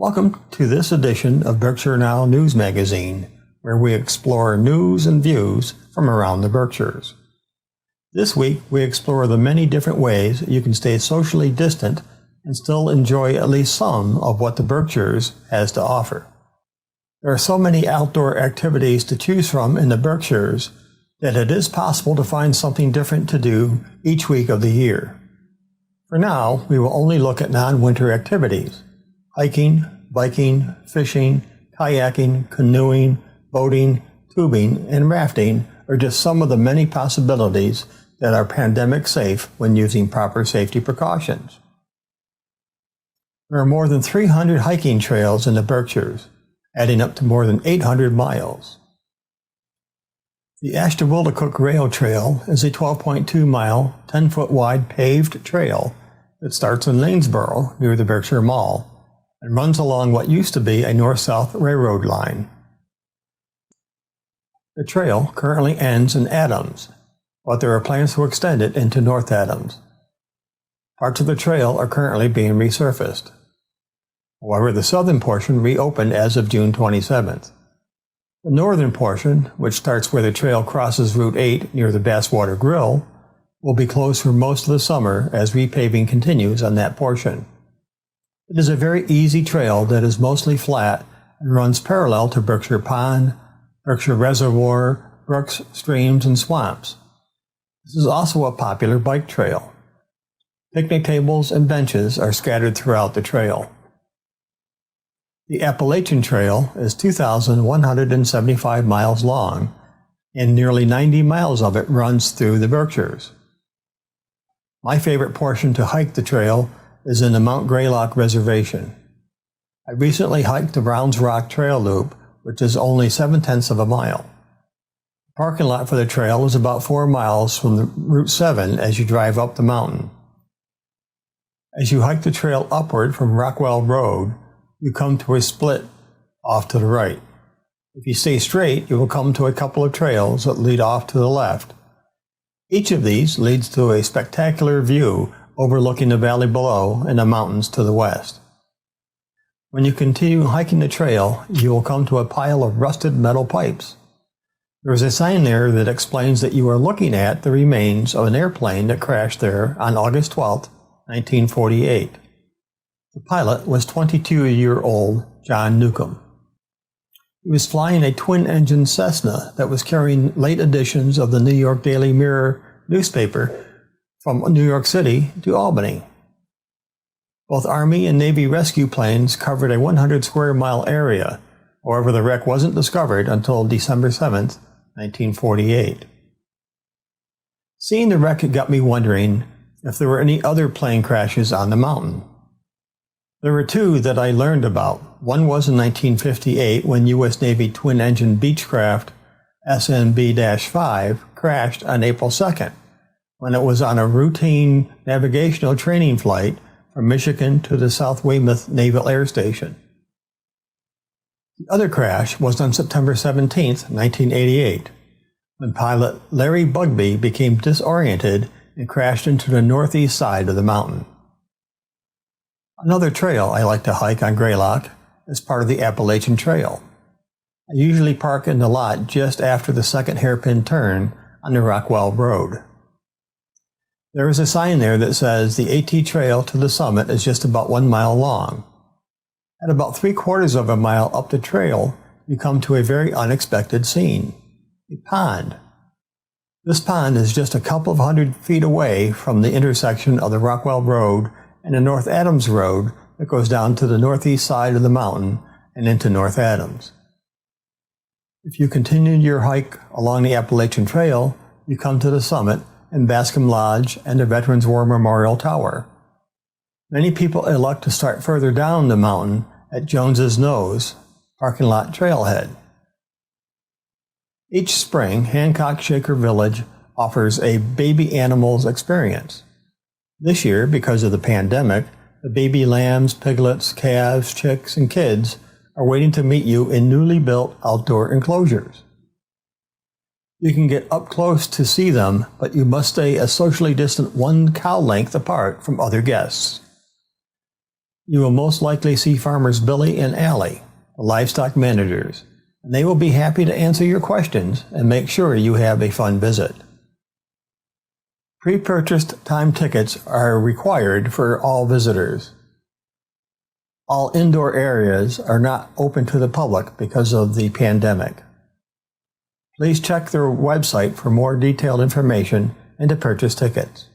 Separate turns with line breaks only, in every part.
Welcome to this edition of Berkshire Now News Magazine, where we explore news and views from around the Berkshires. This week, we explore the many different ways you can stay socially distant and still enjoy at least some of what the Berkshires has to offer. There are so many outdoor activities to choose from in the Berkshires that it is possible to find something different to do each week of the year. For now, we will only look at non-winter activities. Hiking, biking, fishing, kayaking, canoeing, boating, tubing, and rafting are just some of the many possibilities that are pandemic safe when using proper safety precautions. There are more than 300 hiking trails in the Berkshires, adding up to more than 800 miles. The Ashtabulacook Rail Trail is a 12.2-mile, 10-foot wide paved trail that starts in Lanesboro near the Berkshire Mall and runs along what used to be a north-south railroad line. The trail currently ends in Adams, but there are plans to extend it into North Adams. Parts of the trail are currently being resurfaced. However, the southern portion reopened as of June 27th. The northern portion, which starts where the trail crosses Route 8 near the Basswater Grill, will be closed for most of the summer as repaving continues on that portion. It is a very easy trail that is mostly flat and runs parallel to Berkshire Pond, Berkshire Reservoir, brooks, streams, and swamps. This is also a popular bike trail. Picnic tables and benches are scattered throughout the trail. The Appalachian Trail is 2,175 miles long, and nearly 90 miles of it runs through the Berkshires. My favorite portion to hike the trail is in the Mount Greylock Reservation. I recently hiked the Browns Rock Trail Loop, which is only 0.7 of a mile. The parking lot for the trail is about 4 miles from the Route 7 as you drive up the mountain. As you hike the trail upward from Rockwell Road, you come to a split off to the right. If you stay straight, you will come to a couple of trails that lead off to the left. Each of these leads to a spectacular view overlooking the valley below and the mountains to the west. When you continue hiking the trail, you will come to a pile of rusted metal pipes. There is a sign there that explains that you are looking at the remains of an airplane that crashed there on August 12, 1948. The pilot was 22-year-old John Newcomb. He was flying a twin-engine Cessna that was carrying late editions of the New York Daily Mirror newspaper from New York City to Albany. Both Army and Navy rescue planes covered a 100-square-mile area. However, the wreck wasn't discovered until December 7, 1948. Seeing the wreck got me wondering if there were any other plane crashes on the mountain. There were two that I learned about. One was in 1958 when U.S. Navy twin-engine Beechcraft SNB-5 crashed on April 2nd, when it was on a routine navigational training flight from Michigan to the South Weymouth Naval Air Station. The other crash was on September 17, 1988, when pilot Larry Bugby became disoriented and crashed into the northeast side of the mountain. Another trail I like to hike on Greylock is part of the Appalachian Trail. I usually park in the lot just after the second hairpin turn on the Rockwell Road. There is a sign there that says the AT Trail to the summit is just about 1 mile long. At about 3/4 of a mile up the trail, you come to a very unexpected scene: a pond. This pond is just a couple of 100 feet away from the intersection of the Rockwell Road and the North Adams Road that goes down to the northeast side of the mountain and into North Adams. If you continue your hike along the Appalachian Trail, you come to the summit and Bascom Lodge and the Veterans War Memorial Tower. Many people elect to start further down the mountain at Jones's Nose parking lot trailhead. Each spring, Hancock Shaker Village offers a baby animals experience. This year, because of the pandemic, the baby lambs, piglets, calves, chicks, and kids are waiting to meet you in newly built outdoor enclosures. You can get up close to see them, but you must stay a socially distant 1 cow length apart from other guests. You will most likely see farmers Billy and Allie, the livestock managers, and they will be happy to answer your questions and make sure you have a fun visit. Pre-purchased time tickets are required for all visitors. All indoor areas are not open to the public because of the pandemic. Please check their website for more detailed information and to purchase tickets.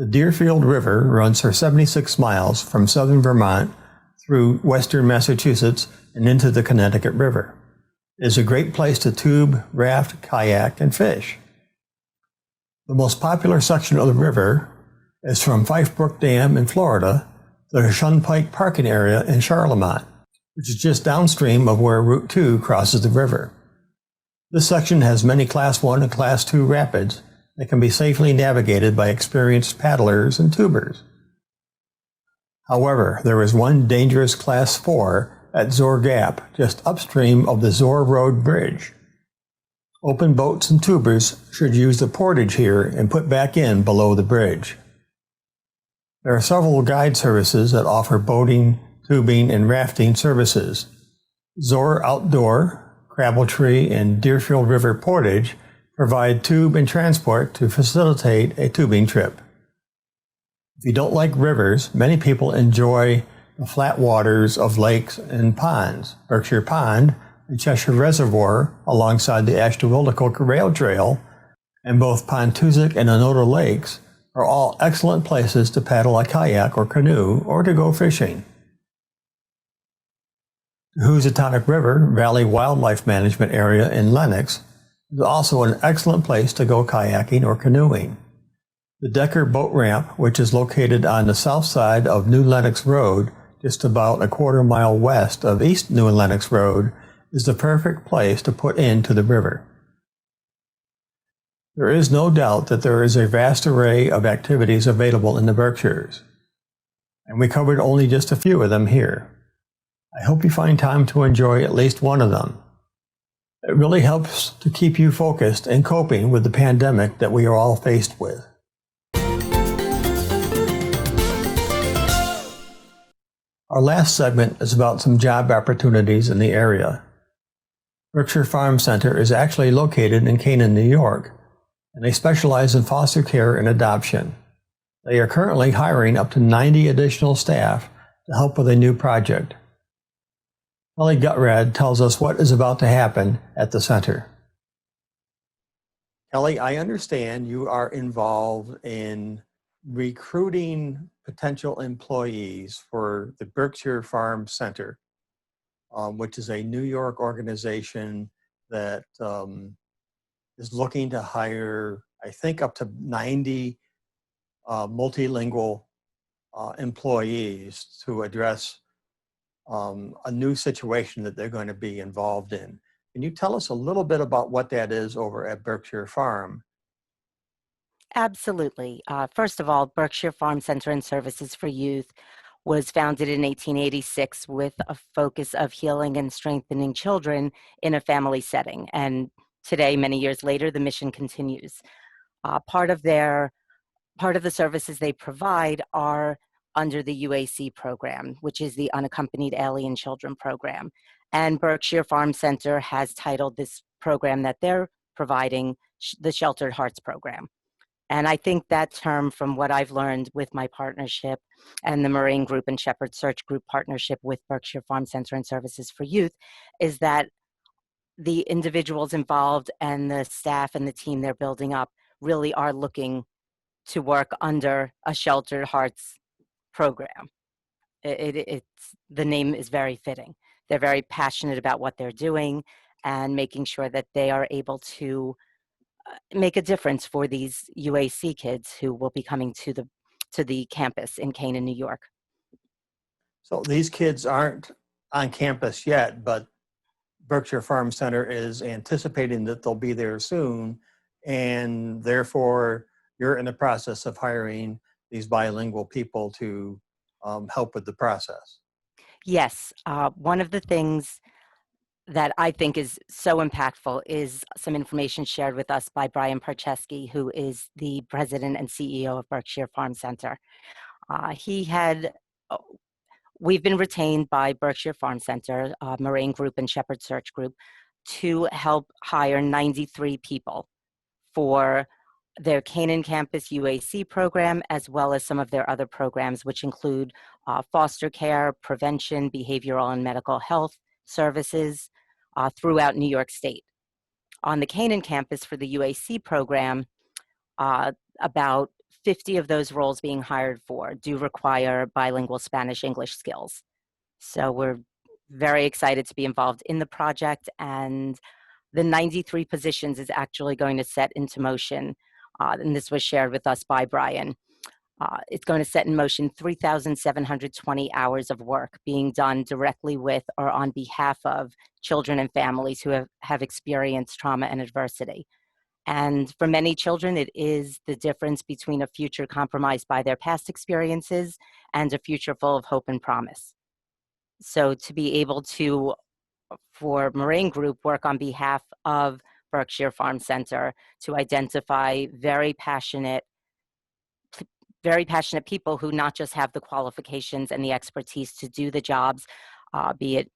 The Deerfield River runs for 76 miles from southern Vermont through western Massachusetts and into the Connecticut River. It is a great place to tube, raft, kayak, and fish. The most popular section of the river is from Fife Brook Dam in Florida to the Shunpike parking area in Charlemont, which is just downstream of where Route 2 crosses the river. This section has many Class 1 and Class 2 rapids that can be safely navigated by experienced paddlers and tubers. However, there is one dangerous Class 4 at Zor Gap, just upstream of the Zor Road Bridge. Open boats and tubers should use the portage here and put back in below the bridge. There are several guide services that offer boating, tubing, and rafting services. Zor Outdoor, Crabbletree, and Deerfield River Portage provide tube and transport to facilitate a tubing trip. If you don't like rivers, many people enjoy the flat waters of lakes and ponds. Berkshire Pond and Cheshire Reservoir alongside the Ashtabulacook Rail Trail and both Pontuzic and Onoda Lakes are all excellent places to paddle a kayak or canoe or to go fishing. The Housatonic River Valley Wildlife Management Area in Lenox is also an excellent place to go kayaking or canoeing. The Decker Boat Ramp, which is located on the south side of New Lenox Road, just about a quarter mile west of East New Lenox Road, is the perfect place to put into the river. There is no doubt that there is a vast array of activities available in the Berkshires, and we covered only just a few of them here. I hope you find time to enjoy at least one of them. It really helps to keep you focused and coping with the pandemic that we are all faced with. Our last segment is about some job opportunities in the area. Berkshire Farm Center is actually located in Canaan, New York, and they specialize in foster care and adoption. They are currently hiring up to 90 additional staff to help with a new project. Kelly Gutrad tells us what is about to happen at the center. Kelly, I understand you are involved in recruiting potential employees for the Berkshire Farm Center, which is a New York organization that is looking to hire, I think, up to 90 multilingual employees to address a new situation that they're going to be involved in. Can you tell us a little bit about what that is over at Berkshire Farm?
Absolutely. First of all, Berkshire Farm Center and Services for Youth was founded in 1886 with a focus of healing and strengthening children in a family setting. And today, many years later, the mission continues. Part of the services they provide are under the UAC program, which is the Unaccompanied Alien Children program. And Berkshire Farm Center has titled this program that they're providing the Sheltered Hearts program. And I think that term, from what I've learned with my partnership and the Moraine Group and Shepherd Search Group partnership with Berkshire Farm Center and Services for Youth, is that the individuals involved and the staff and the team they're building up really are looking to work under a Sheltered Hearts program. It's the name is very fitting. They're very passionate about what they're doing and making sure that they are able to make a difference for these UAC kids who will be coming to the campus in Canaan, New York.
So these kids aren't on campus yet, but Berkshire Farm Center is anticipating that they'll be there soon, and therefore you're in the process of hiring these bilingual people to help with the process.
Yes, one of the things that I think is so impactful is some information shared with us by Brian Parcheski, who is the president and CEO of Berkshire Farm Center. He had We've been retained by Berkshire Farm Center, Moraine Group and Shepherd Search Group to help hire 93 people for their Canaan Campus UAC program, as well as some of their other programs, which include foster care, prevention, behavioral and medical health services throughout New York State. On the Canaan Campus for the UAC program, about 50 of those roles being hired for do require bilingual Spanish-English skills. So we're very excited to be involved in the project, and the 93 positions is actually going to set into motion, and this was shared with us by Brian. It's going to set in motion 3,720 hours of work being done directly with or on behalf of children and families who have experienced trauma and adversity. And for many children, it is the difference between a future compromised by their past experiences and a future full of hope and promise. So to be able to, for Moraine Group, work on behalf of Berkshire Farm Center to identify very passionate people who not just have the qualifications and the expertise to do the jobs, be it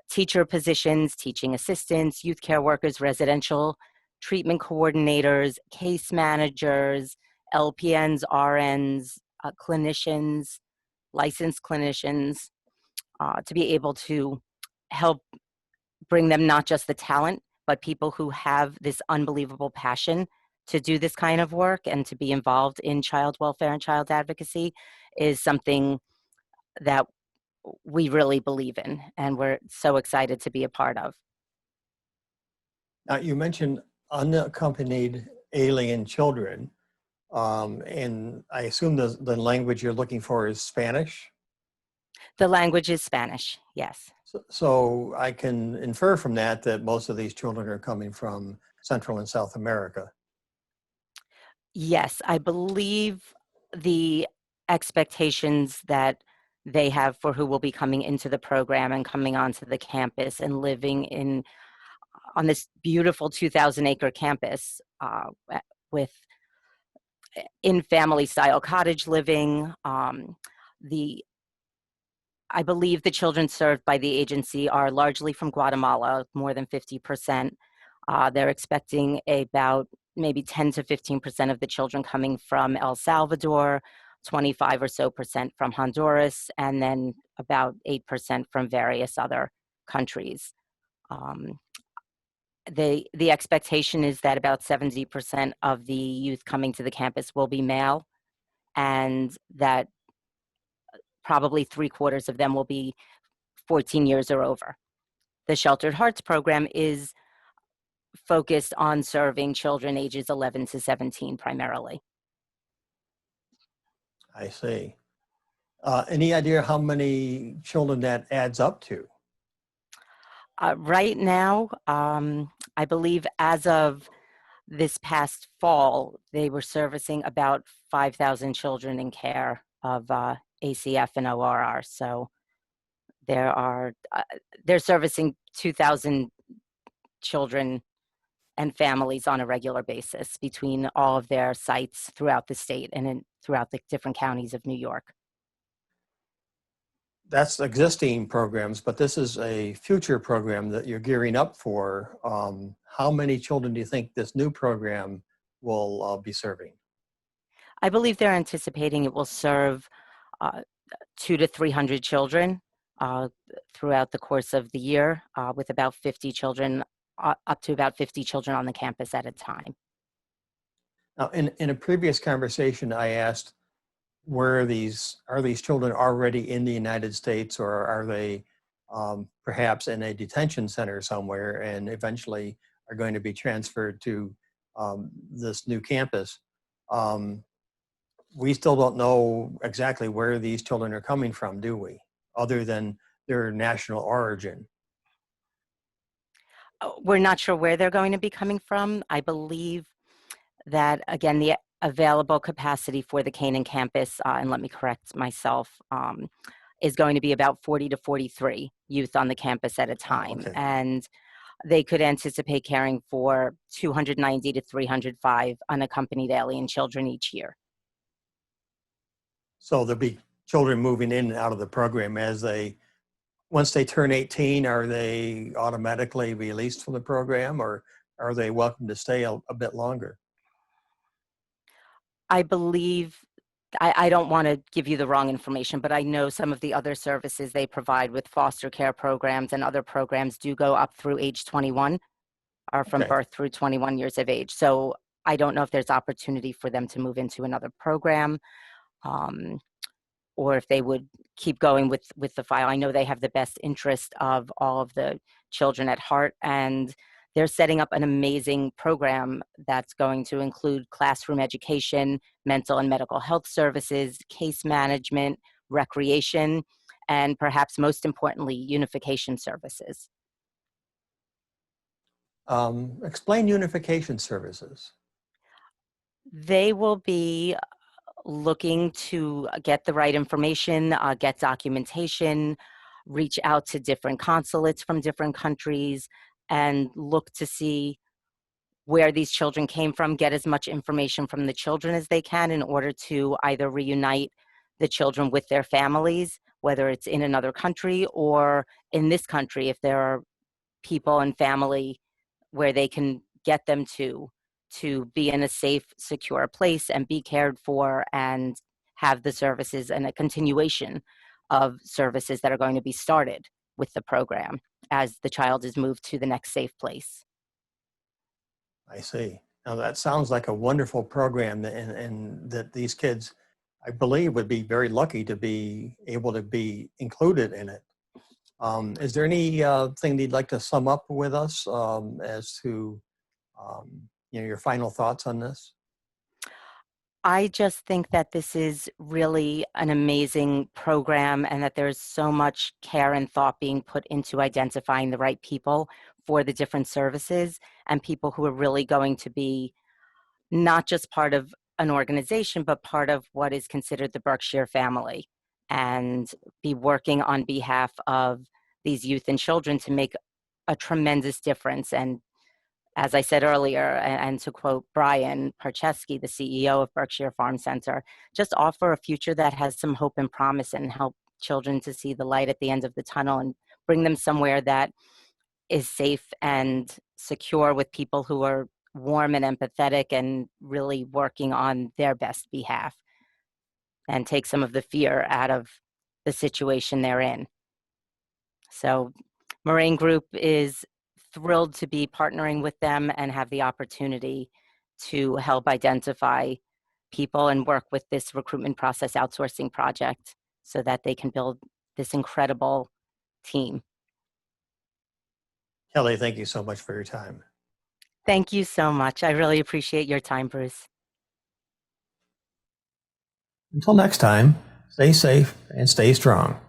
teacher positions, teaching assistants, youth care workers, residential treatment coordinators, case managers, LPNs, RNs, clinicians, licensed clinicians, to be able to help bring them not just the talent, but people who have this unbelievable passion to do this kind of work and to be involved in child welfare and child advocacy is something that we really believe in, and we're so excited to be a part of.
Now, you mentioned unaccompanied alien children, and I assume the language you're looking for is Spanish?
The language is Spanish, yes.
So I can infer from that most of these children are coming from Central and South America.
Yes, I believe the expectations that they have for who will be coming into the program and coming onto the campus and living on this beautiful 2,000-acre campus with in family style cottage living. I believe the children served by the agency are largely from Guatemala, more than 50%. They're expecting about maybe 10 to 15% of the children coming from El Salvador, 25 or so percent from Honduras, and then about 8% from various other countries. Um, the expectation is that about 70% of the youth coming to the campus will be male, and that probably 3/4 of them will be 14 years or over. The Sheltered Hearts program is focused on serving children ages 11 to 17 primarily.
I see. Any idea how many children that adds up to?
Right now, I believe as of this past fall, they were servicing about 5,000 children in care of ACF and ORR. So they're servicing 2,000 children and families on a regular basis between all of their sites throughout the state and throughout the different counties of New York.
That's existing programs, but this is a future program that you're gearing up for. How many children do you think this new program will be serving?
I believe they're anticipating it will serve uh, 200 to 300 children uh, throughout the course of the year, with about 50 children, up to about 50 children on the campus at a time.
Now, in a previous conversation, I asked where are these children already in the United States, or are they perhaps in a detention center somewhere and eventually are going to be transferred to this new campus? Um, we still don't know exactly where these children are coming from, do we? Other than their national origin.
We're not sure where they're going to be coming from. I believe that, again, the available capacity for the Canaan campus, and let me correct myself, is going to be about 40 to 43 youth on the campus at a
Oh,
time.
okay.
And they could anticipate caring for 290 to 305 unaccompanied alien children each year.
So there'll be children moving in and out of the program once they turn 18, are they automatically released from the program, or are they welcome to stay a bit longer?
I believe, I don't want to give you the wrong information, but I know some of the other services they provide with foster care programs and other programs do go up through age 21, or from
Okay.
birth through 21 years of age. So I don't know if there's opportunity for them to move into another program. Um, or if they would keep going with the file. I know they have the best interest of all of the children at heart, and they're setting up an amazing program that's going to include classroom education, mental and medical health services, case management, recreation, and perhaps most importantly, unification services.
Explain unification services.
They will be looking to get the right information, get documentation, reach out to different consulates from different countries, and look to see where these children came from, get as much information from the children as they can in order to either reunite the children with their families, whether it's in another country or in this country, if there are people and family where they can get them to be in a safe, secure place and be cared for and have the services and a continuation of services that are going to be started with the program as the child is moved to the next safe place.
I see. Now that sounds like a wonderful program, and that these kids, I believe, would be very lucky to be able to be included in it. Is there any thing that you'd like to sum up with us as to your final thoughts on this?
I just think that this is really an amazing program and that there's so much care and thought being put into identifying the right people for the different services, and people who are really going to be not just part of an organization, but part of what is considered the Berkshire family, and be working on behalf of these youth and children to make a tremendous difference. And as I said earlier, and to quote Brian Parchesky, the CEO of Berkshire Farm Center, just offer a future that has some hope and promise, and help children to see the light at the end of the tunnel, and bring them somewhere that is safe and secure with people who are warm and empathetic and really working on their best behalf, and take some of the fear out of the situation they're in. So Moraine Group is thrilled to be partnering with them and have the opportunity to help identify people and work with this recruitment process outsourcing project so that they can build this incredible team.
Kelly, thank you so much for your time.
Thank you so much. I really appreciate your time, Bruce.
Until next time, stay safe and stay strong.